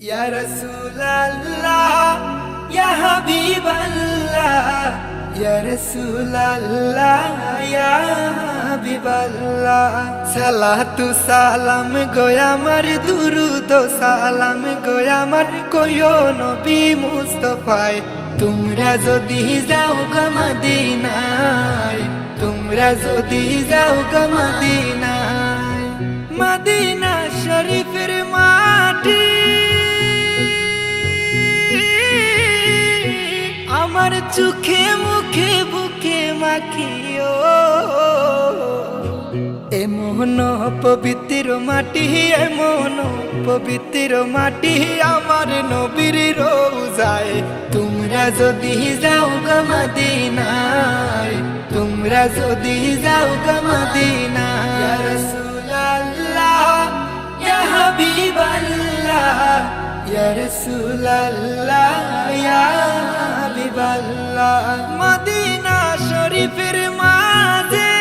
ইয়া রাসূলুল্লাহ ইয়া হাবিবাল্লাহ ইয়া রাসূলুল্লাহ ইয়া হাবিবাল্লাহ সালাতু সালাম গো আমার দুরুদ সালাম গো আমার কইও নবী মুস্তাফায় তোমরা যদি যাও গো মদিনায় তোমরা যদি যাও গো মদিনায় মদিনা শরীফের মাটি আমার চোখে মুখে বুকে মাখিও এমন পবিত্র মাটি এমন পবিত্র মাটি আমার নবীর রোজায় তোমরা যদি যাও গো মদিনায় তোমরা যদি যাও গো মদিনায় ইয়া রাসূলুল্লাহ ইয়া হাবিবাল্লাহ ইয়া রাসূলুল্লাহ ইয়া হাবিবাল্লাহ মদিনা শরীফের মাঝে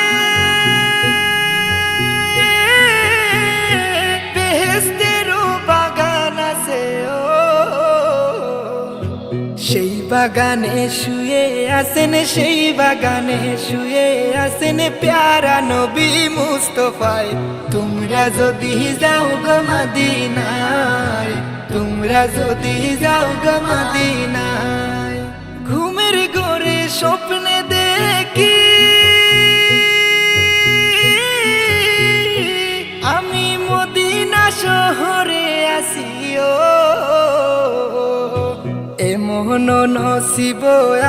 বেহেশতের বাগান আছে সেই বাগানে শুয়ে আছেন সেই বাগানে শুয়ে আছেন প্যারা নবী মুস্তাফায় তোমরা যদি যাও গো মদিনায় তোমরা যদি যাও গো মদিনায় ঘুমের ঘরে স্বপ্নে দেখি আমি মদিনা শহরে আসিও এমন নসিব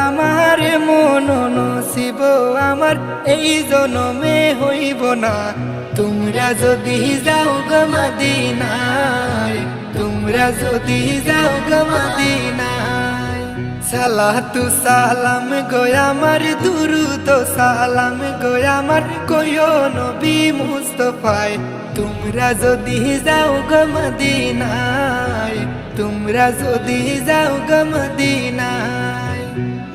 আমার এমন নসিব আমার এই জনমে হইব না তোমরা যদি যাও গো মদিনায় তোমরা যদি যাও গো মদিনায় সালাতু সালাম গো আমার দুরুদ সালাম গো আমার কইও নবী মুস্তাফায় তোমরা যদি যাও গো মদিনায় তোমরা যদি যাও গো মদিনায়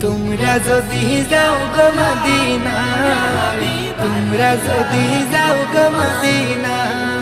তোমরা যদি যাও গো মদিনায় তোমরা যদি যাও গো মদিনায়